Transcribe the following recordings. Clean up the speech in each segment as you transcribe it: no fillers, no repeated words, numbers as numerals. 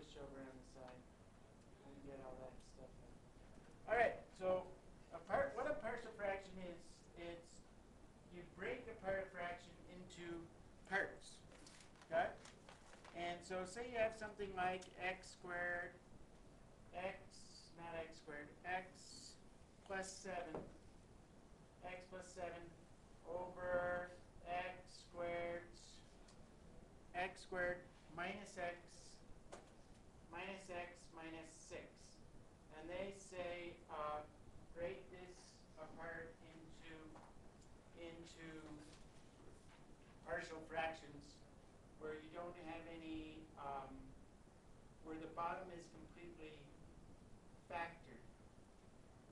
push over on the side and get all that stuff out. All right, so what a partial fraction is, it's you break a partial fraction into parts, okay? And so say you have something like x squared, not x squared, x plus 7 over x squared minus x minus 6. And they say break this apart into partial fractions where you don't have any, where the bottom is completely factored.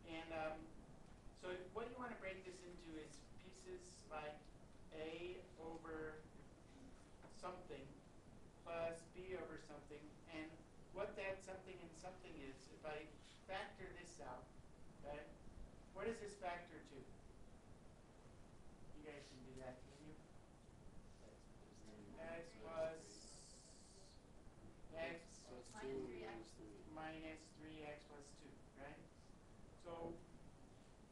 And so what you want to break this into is pieces like a over something plus b over something. And what that something and something is, if I factor this out, okay, what does this factor to? You guys can do that, can you? X plus x minus 3x plus 2, right? So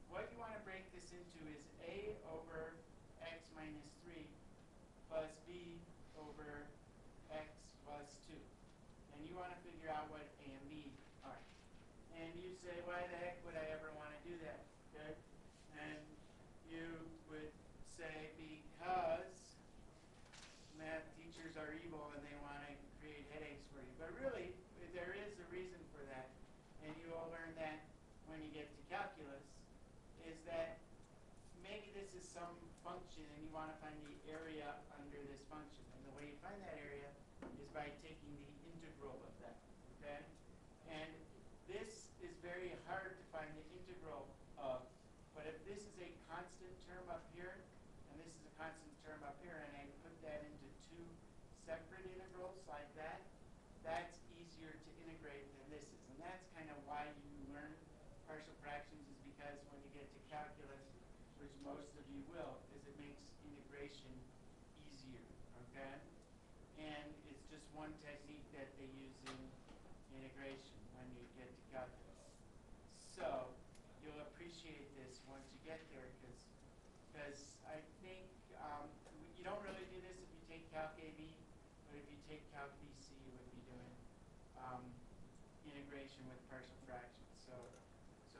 what you want to break this into is a over x minus 3 plus b over x plus 2. And you want to figure out what a and b are. And you say, why the heck would I ever want to do that? Okay? And you would say, because math teachers are evil and they want to create headaches for you. But really, there is a reason for that. And you will learn that when you get to calculus, is that maybe this is some function and you want to find the area under this function. And the way you find that area is by taking the integral of that, okay? And this is very hard to find the integral of. But if this is a constant term up here, and this is a constant term up here, and I put that into two separate integrals like that, that's easier to integrate than this is. And that's kind of why you learn partial fractions, is because when you get to calculus, which most of you will, is it makes integration easier, okay? And it's just one technique that they use in integration when you get to calculus. So you'll appreciate this once you get there, because I think you don't really do this if you take Calc AB, but if you take Calc BC, you would be doing integration with partial fractions. So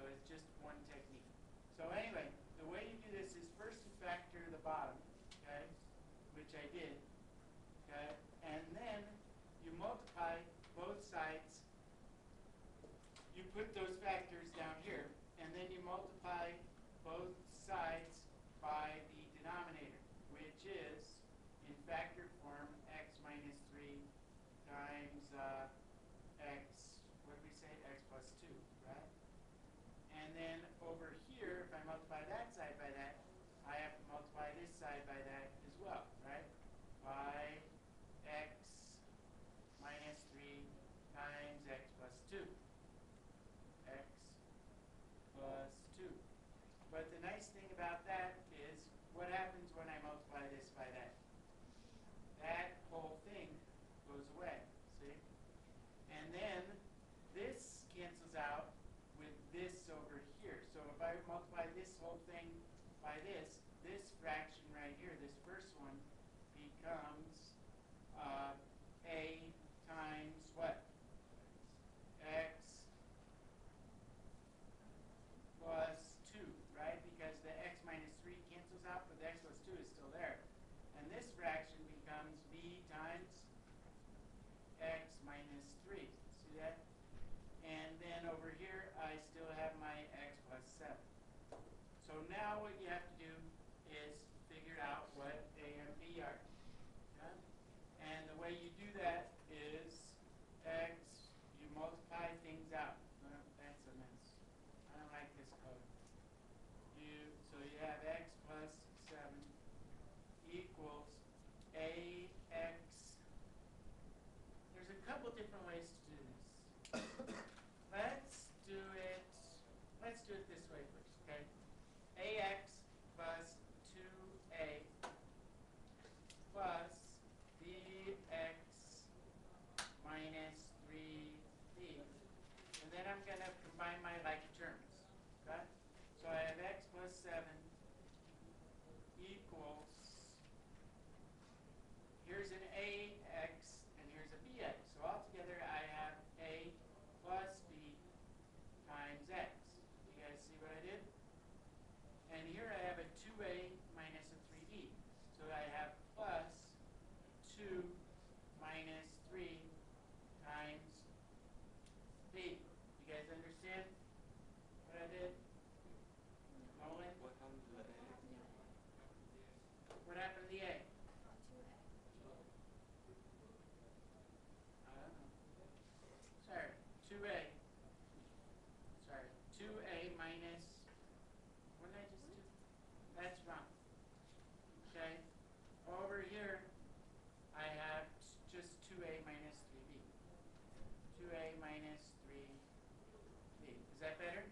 it's just one technique. So anyway, the way you do this is first you factor the bottom, okay, which I did, okay, and then you multiply both sides. You put those factors down here, and then you multiply both sides by the denominator, which is, in factored form, x minus 3 times x, what did we say, x plus 2, right? And then over here, if I multiply that side by that, I have to multiply this side by that as well, right? By x minus 3 times x plus 2. X plus 2. But the nice thing about that is, what happens when I multiply this by that? That whole thing goes away, see? And then this cancels out with this over here. So if I multiply this whole thing by this fraction right here, this first one, becomes a times what? X plus 2, right? Because the x minus 3 cancels out, but the x plus 2 is still there. And this fraction becomes b times x minus 3. See that? And then over here, I still have my x plus 7. So now what you have to do is figure out what a and b are. Okay? And the way you do that is you multiply things out. Well, that's a mess. I don't like this code. So you have x plus 7 equals ax. There's a couple different ways to do this. Let's do it this way first, okay? Ax plus 2a plus bx minus 3 then I'm going to combine my like terms. Okay? So I have x plus 7 equals, here's an ax and here's a bx. So altogether I have a plus b times x. You guys see what I did? And here I have a 2a minus a 3b. So I have plus 2 minus 3 times b. You guys understand what I did? Nolan? What happened to the A? What happened to the a? I don't know. Sorry, 2a. Sorry, 2a minus, what did I just do? That's wrong. Okay? Over here, I have just 2a minus 3b. 2a minus 3b. Is that better?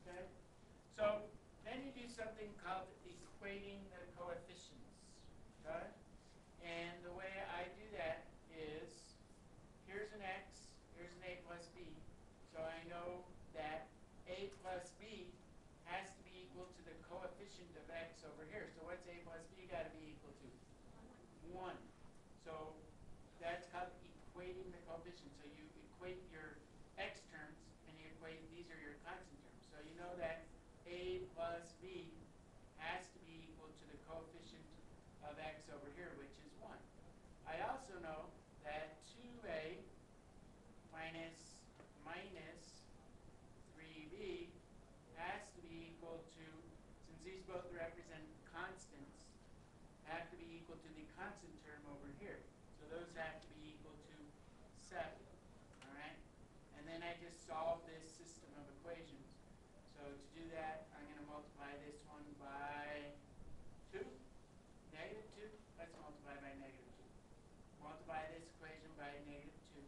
Okay? So, then you do something called equating the coefficients. Okay? And the way I do that is, here's an x, here's an a plus b. So I know that a plus b has to be equal to the coefficient of x over here. So what's a plus b got to be equal to? 1. So that's called equating the coefficients. So you equate your x terms and you equate, these are your constant terms. So you know that a plus b has to be equal to the coefficient of x over here, which is 1. I also know that 2a minus 3b has to be equal to, since these both represent constants, have to be equal to the constant term over here. So those have to be equal to 7. All right? And then I just solve this system of equations. So to do that, I'm going to multiply this one by 2. Negative 2. Let's multiply by negative 2. Multiply this equation by negative 2.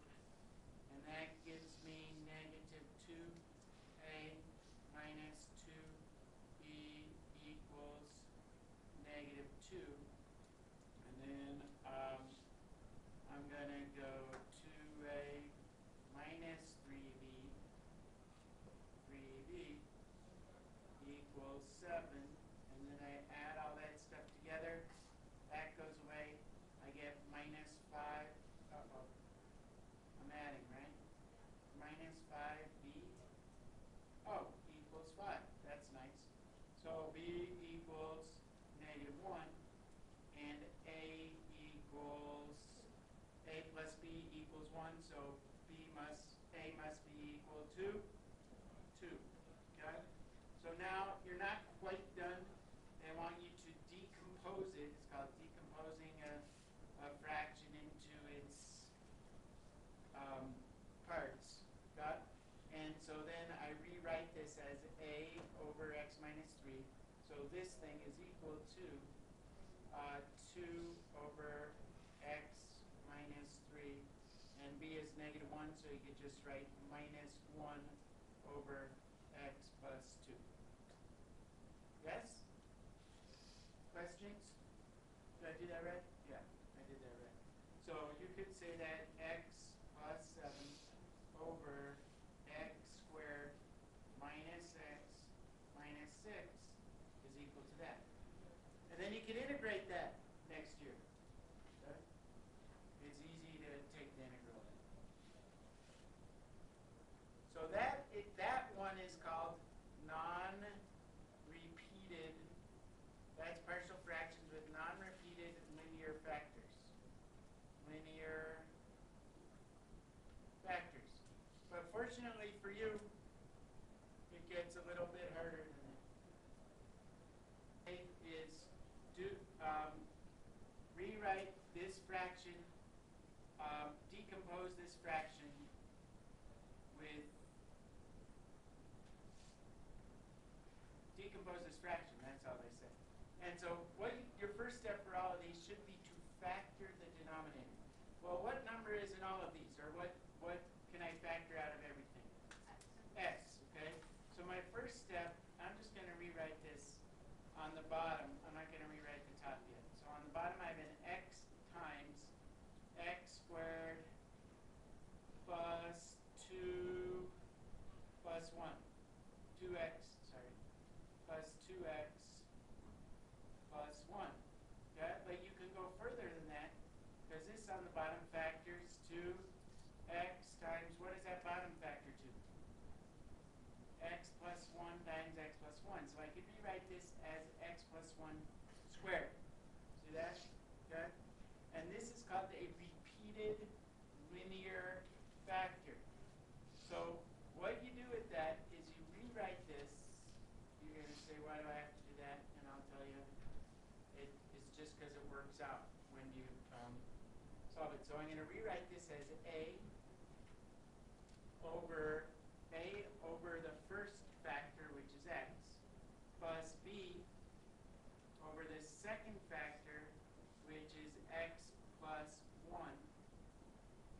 And that gives me negative 2a minus 2b equals negative 2. And then I'm going to go 2a minus 3b equals 7. And then I add all that stuff together. That goes away. I get minus 5. Uh-oh. I'm adding, right? Minus 5b. Oh, equals 5. That's nice. So b equals negative 1. And a plus b equals 1. So a must be equal to 2. Okay? So now you're not quite done. I want you to decompose it. It's called decomposing a fraction into its parts. Got? And so then I rewrite this as a over x minus 3. So this thing is equal to 2 over x minus 3. And b is negative 1, so you could just write minus 1 over x plus 2. Yes? Questions? Did I do that right? Yeah, I did that right. So you could say that x plus 7 over x squared minus x minus 6 is equal to that. And then you can integrate that next year. Okay? It's easy to take the integral in. So that one is called non-repeated. That's partial fractions with non-repeated linear factors. Linear factors. But fortunately for you, it gets a little bit harder than that. Is rewrite this fraction, decompose this fraction with that's all they say. And so your first step for all of these should be to factor the denominator. Well, what number is in all of these? Or what can I factor out of everything? S, okay? So my first step, I'm just going to rewrite this on the bottom. I'm not going to rewrite the top yet. So on the bottom I have an x times x squared plus 2 1. So I could rewrite this as x plus 1 squared. See that? Okay? And this is called a repeated linear factor. So what you do with that is you rewrite this. You're going to say, why do I have to do that? And I'll tell you, it's just because it works out when you solve it. So I'm going to rewrite this as a over the first factor, which is x, plus b over the second factor, which is x plus 1.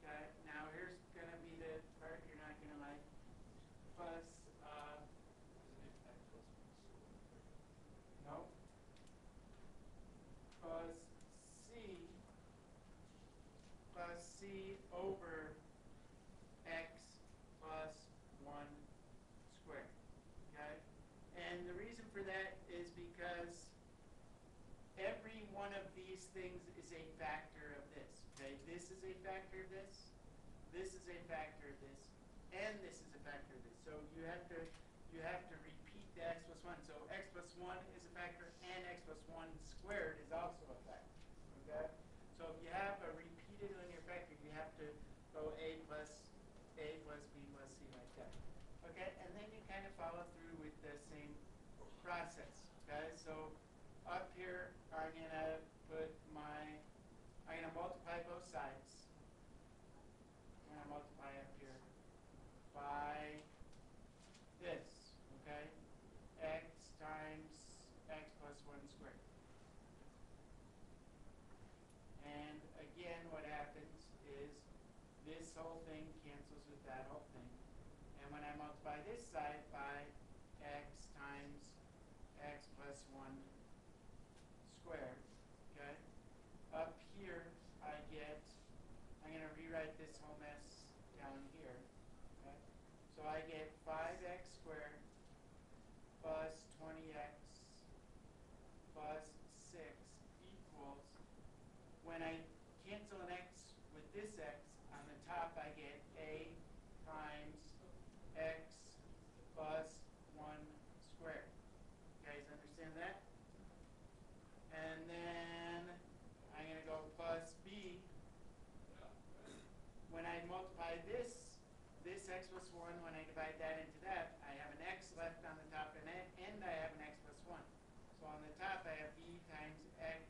Okay, now here's going to be the part you're not going to like. Plus, no, plus c over x plus 1 squared. Okay, and the reason for that is because every one of these things is a factor of this. Okay, this is a factor of this, this is a factor of this, and this is a factor of this. So you have to repeat the x plus 1. So x plus 1 is a factor, and x plus 1 squared is also a factor. Okay, so if you have a repeated linear factor, you have to go a plus b plus c like that. Okay, and then you kind of follow through with the same process. Okay, so up here I'm gonna multiply both sides. I'm gonna multiply up here by this. Okay, x times x plus 1 squared. And again, what happens is this whole thing cancels with that whole thing. And when I multiply this side by x times x plus 1 squared, okay, up here I'm going to rewrite this whole mess down here. Okay, so I get 5x squared plus 20x plus 6 equals, when I cancel an x with this x, on the top I get a times x plus 1 squared. You guys understand that? And then I'm going to go plus b. When I multiply this x plus 1, when I divide that into that, I have an x left on the top, and I have an x plus 1. So on the top I have b times x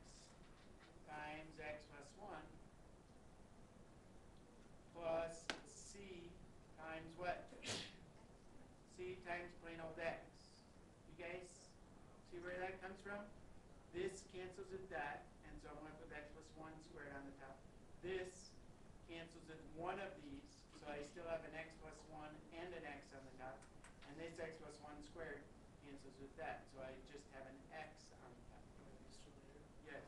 plus 1 plus c times what? C times plain old x. You guys see where that comes from? This cancels with that, and so I'm going to put x plus 1 squared on the top. This cancels with one of these, so I still have an x plus 1 and an x on the top. And this x plus 1 squared cancels with that, so I just have an x on the top. Yes.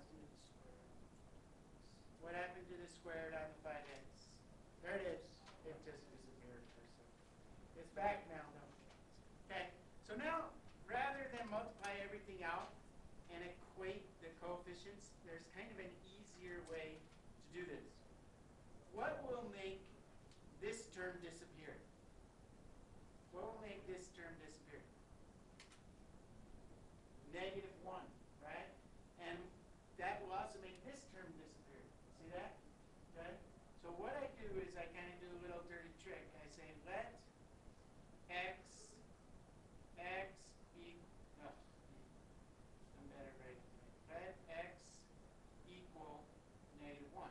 What happened to the squared on the 5x? There it is. It just disappeared for a second. It's back now, though. Okay, so now, rather than multiply everything out and equate the coefficients, there's kind of an easier way to do this. What will make this term disappear? What will make this term disappear? Negative 1, right? And that will also make this term disappear. See that? Okay? So what I do is I kind of do a little dirty trick. I say let x equal, I'm better right. Let x equal negative 1.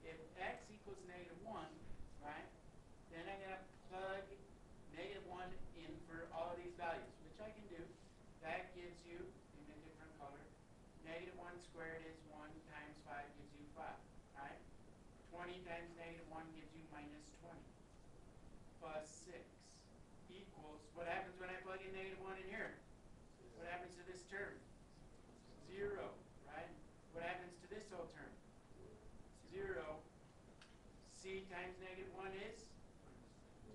If x equals negative 1, right, then I'm going to plug negative 1 in for all of these values, which I can do. That gives you, in a different color, negative 1 squared is 1 times 5 gives you 5, right? 20 times negative 1 gives you minus 20, plus 6 equals, what happens when I plug in negative 1 in here? What happens to this term? 0, right? What happens to this whole term? 0. C times negative 1 is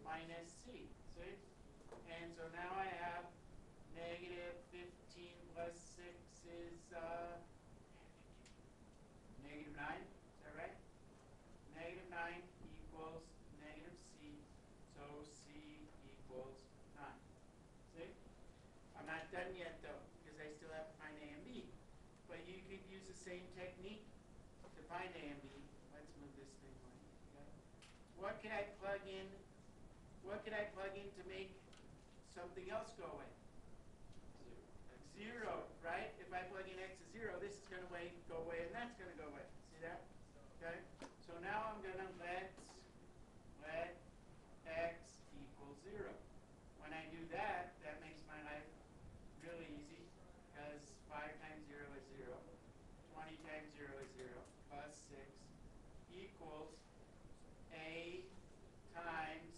minus c. See? And so now I have negative 15 plus 6 is negative 9. Is that right? Negative 9 equals negative c. So c equals 9. See? I'm not done yet though, because I still have to find A and B. But you could use the same technique to find A and B. Let's move this thing away. Okay. What could I plug in? What could I plug in to make something else go away? 0, right? If I plug in x is 0, this is going to go away, and that's going to go away. See that? Okay. So now I'm going to let x equal 0. When I do that, that makes my life really easy, because 5 times 0 is 0. 20 times 0 is 0, plus 6 equals a times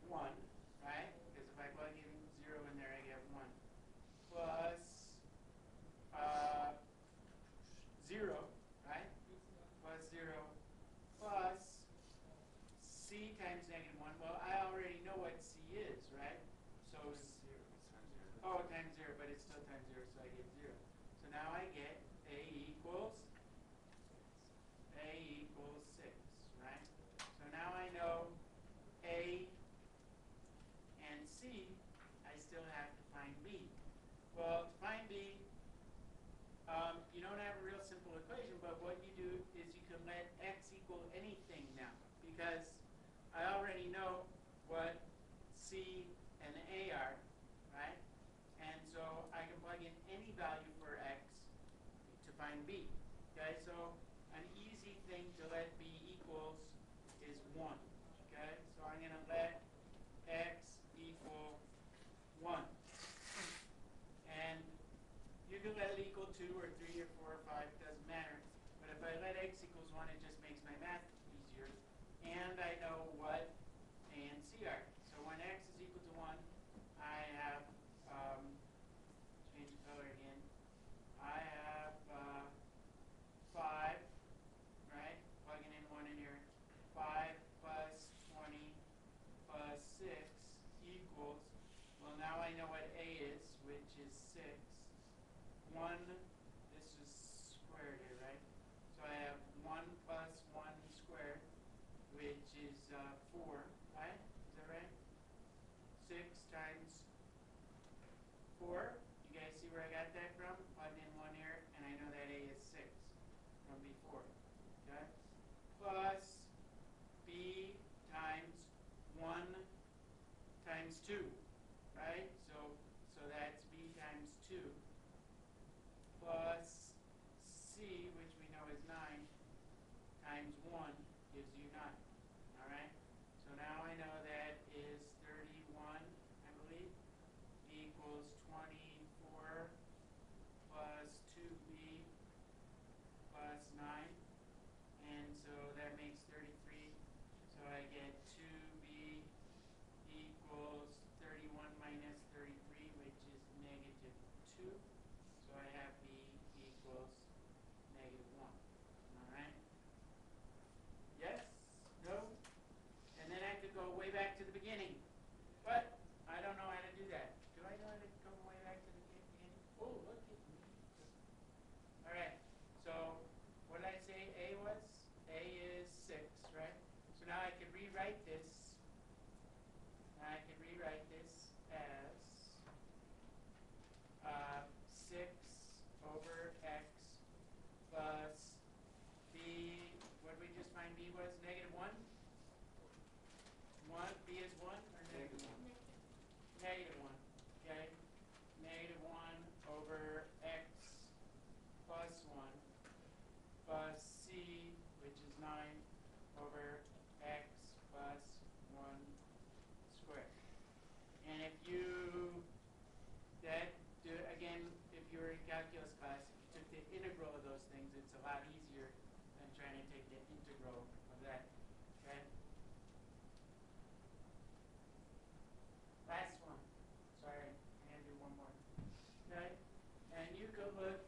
1, right? Because if I plug in 0 in there, I get 1. Plus 0, right? Plus 0 plus c times negative 1. Well, I already know what c is, right? So, times 0, but it's still times 0, so I get 0. So now I get a equals 6, right? So now I know a and c. I still have to find b. Well, to find b, you don't have a real simple equation, but what you do is you can let x equal anything now, because I already know what c and a are, right? And so I can plug in any value for x to find b. Okay, so an easy thing to let b equals is 1. Okay, so I'm going to let x equal 1. And you can let it equal 2 or 3 or 4 or 5, it doesn't matter. But if I let x equals 1, it just makes my math easier. And I know what a and c are. So when x is equal to 1, I have, change the color again, I have 5, right? Plugging in 1 in here. 5 plus 20 plus 6 equals, well, now I know what a is, which is 6. 1, this is squared here, right? So I have 1 plus 1 squared, which is 4, right? Is that right? 6 times 4. You guys see where I got that from? Plugged in 1 here, and I know that a is 6 from before. Okay? Plus b times 1 times 2, right? So that's b times 2 plus c, which we know is 9, times 1 gives you 9. All right? So now I know that is 31, I believe, equals 24 plus 2b plus 9. And so that makes 33. So I get 2b equals 31 minus 33, which is negative 2. So I have b equals negative 1. All right? Yes? No? And then I could go way back to the beginning. But I don't know how to do that. Do I know how to go way back to the beginning? Oh, look at me. All right. So what did I say a was? A is 6, right? So now I could rewrite this. Now I could rewrite this as 6 over x plus b. What did we just find b was? Negative 1? 1? B is 1 or negative 1? Negative 1. Okay? Negative 1 over x plus 1 plus c, which is 9, over x plus 1 squared. And if you, again, if you were in calculus class, if you took the integral of those things, it's a lot easier than trying to take the integral of that. Okay? Last one. Sorry, I'm going to do one more. Okay? And you could look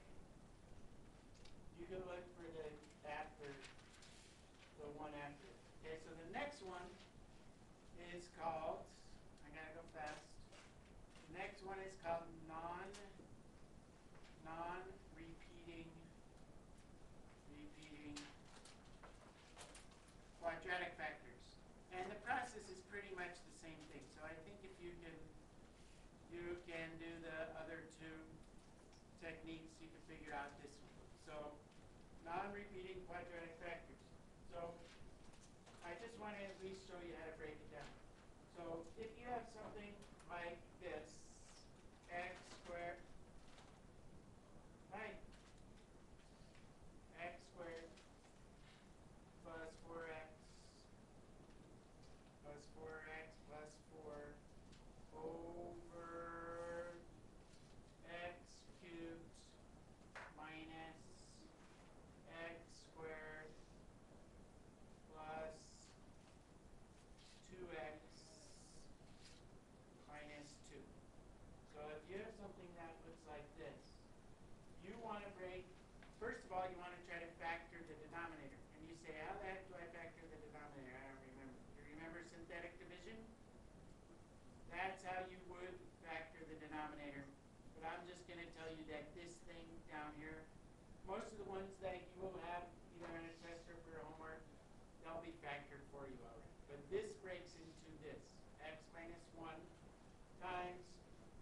for the after, the one after it. Okay, so the next one is called, I gotta go fast. The next one is called non-repeating quadratic factors. And the process is pretty much the same thing. So I think if you can you can do the other two techniques. You can figure out this one. So non-repeating quadratic factors. So I just want to at least show you how to break it down. So if you have something like this, x squared, right, x squared plus 4x plus 4x plus 4 over x cubed minus x squared plus 2x minus 2. So if you have something that looks like this, you want to break, first of all, you want to try to factor the denominator. And you say, how the heck do I factor the denominator? I don't remember. You remember synthetic division? That's how you would factor the denominator. But I'm just going to tell you that this thing down here, most of the ones that you will have either on a test or for homework, they'll be factored for you already. But this breaks into this, x minus 1 times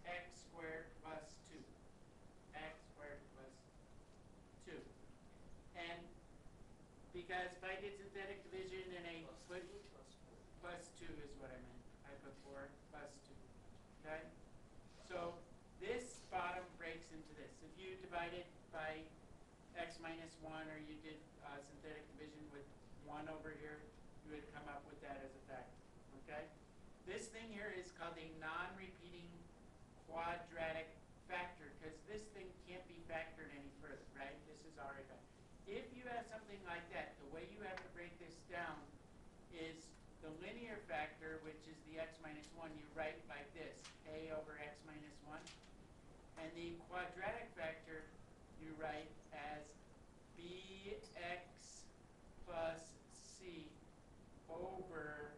x squared plus 2. X squared plus 2. And because if I did synthetic division and I put plus 2 is what I meant. I put 4 plus 2. Okay? So this bottom breaks into this. If you divide it by x minus 1 or you did synthetic division with 1 over here, you would come up with that as a factor. Okay? This thing here is called a non-repeating quadratic factor because this thing can't be factored any further, right? This is already factored. If you have something like that, the way you have to break this down is the linear factor, which is the x minus 1, you write like this, a over x minus 1. And the quadratic factor you write as bx plus c over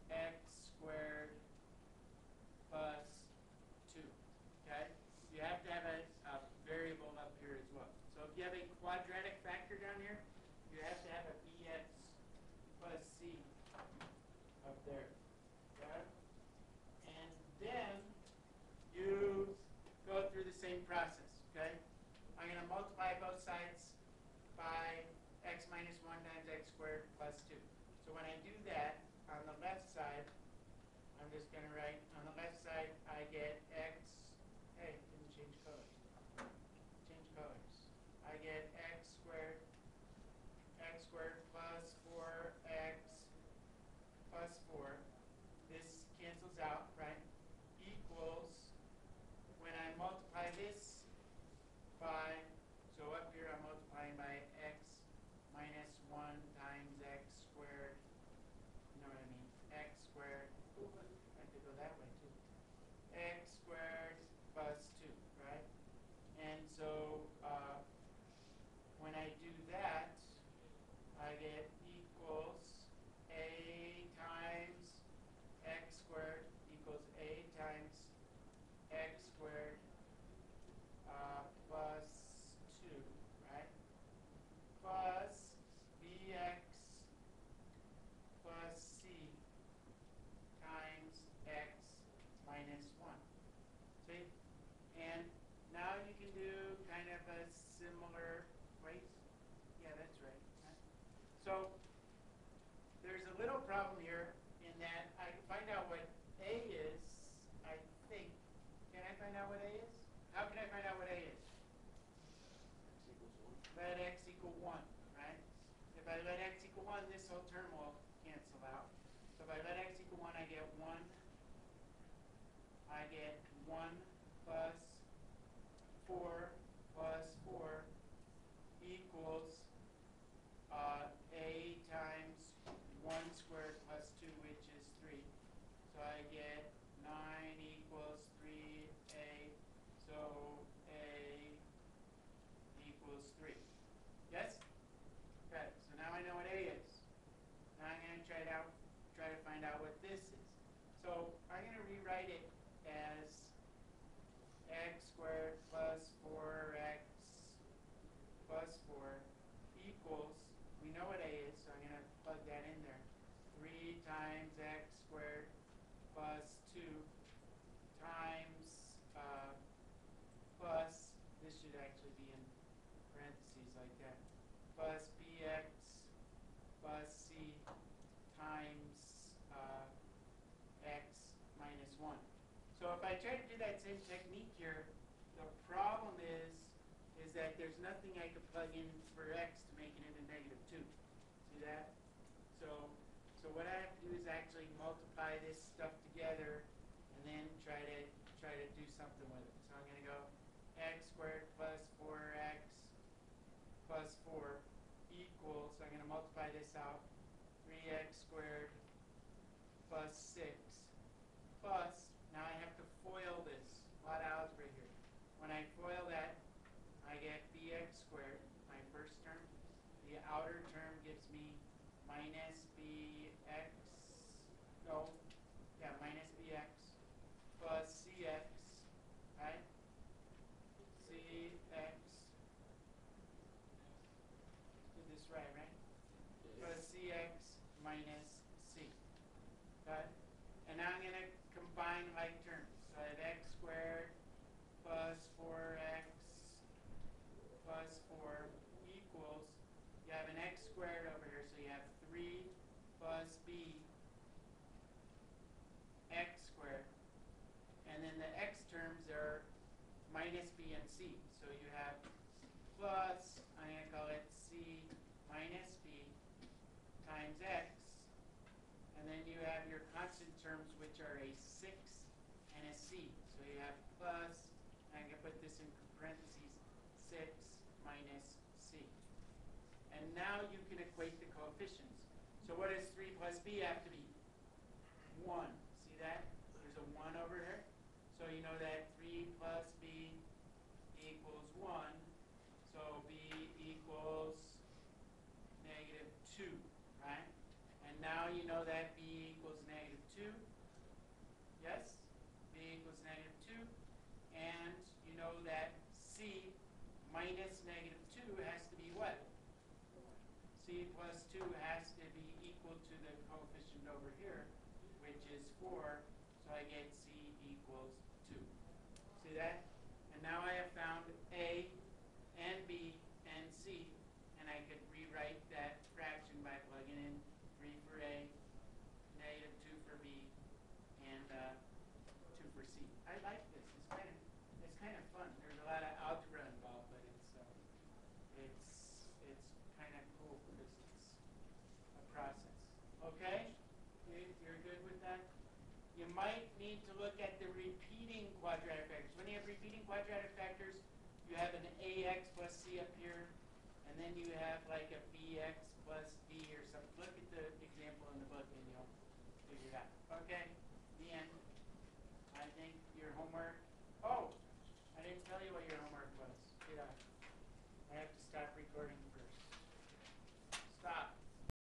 x squared plus 2. Okay? You have to have a variable up here as well. So if you have a quadratic factor down here, you have to have a bx plus c up there. Okay? And then you go through the same process. Okay? I'm going to multiply both sides by x minus 1 times x squared plus 2. So when I do that, on the left side, I'm just going to write, on the left side, I get x, hey, didn't change colors. Change colors. I get x squared plus 4x plus 4. This cancels out, right? Equals, when I multiply this by, so up here I'm multiplying by x minus 1 times x squared, you know what I mean, x squared, I could go that way too, x squared plus 2, right? And so when I do that, I get equals a times x squared equals a times x squared plus 2, right? Plus bx plus c times x minus 1. See? And now you can do kind of a similar, wait, yeah, that's right. So there's a little problem here in that I can find out what a is, I think. Can I find out what a is? How can I find out what a is? Let x equal 1, right? If I let x equal 1, this whole term will cancel out. So if I let x equal 1, I get 1. I get 1 plus 4 plus 4 equals a times 1 squared plus 2, which is 3. So I get 9 equals 3a. So a equals 3. Yes? Okay, so now I know what a is. Now I'm going to try to find out what this is. So I'm going to rewrite it as x squared plus 4x plus 4 equals, we know what a is, so I'm going to plug that in there. 3 times x squared plus 2 times plus, this should actually be in parentheses like that, plus bx plus c times x minus 1. So if I try to do that same technique here, the problem is that there's nothing I could plug in for x to make it into negative 2. See that? So what I have to do is actually multiply this stuff together and then try to do something with it. So I'm going to go x squared plus 4x plus 4 equals, so I'm going to multiply this out, 3x squared plus 6 plus, now I have to FOIL this. A lot of algebra here. When I FOIL that, I get bx squared, my first term. The outer term gives me minus bx, minus bx plus cx, right? Cx, did this right? Plus cx minus c. Got it? And now I'm going to combine like terms. So I have x squared plus 4x plus 4 equals, you have an x squared over here, so you have 3 plus b x squared. And then the x terms are minus b and c. So you have plus, I'm going to call it c minus b times x. And then you have your constant terms, which are a 6 and a c. So you have plus, I'm going to put this in parentheses, 6 minus c. And now you can equate the coefficients. So what does 3 plus b have to be? 1. See that? There's a 1 over here. So you know that 3 plus b equals 1. So b equals negative 2, right? And now you know that b equals negative 2. Yes? B equals negative 2. And you know that c minus negative 2 has to be what? C plus 2 has to be equal to the coefficient over here, which is 4. So I get c equals 2. See that? And now I have found a and b and c. And I could rewrite that fraction by plugging in 3 for a, negative 2 for b, and 2 for c. I like this. It's kind of fun. There's a lot of algebra involved, but it's kind of cool because it's a process. Okay? You're good with that? You might need to look at the repeating quadratic factors. When you have repeating quadratic factors, you have an ax plus c up here, and then you have like a bx plus d or something. Look at the example in the book and you'll figure it out. Okay? The end. I think your homework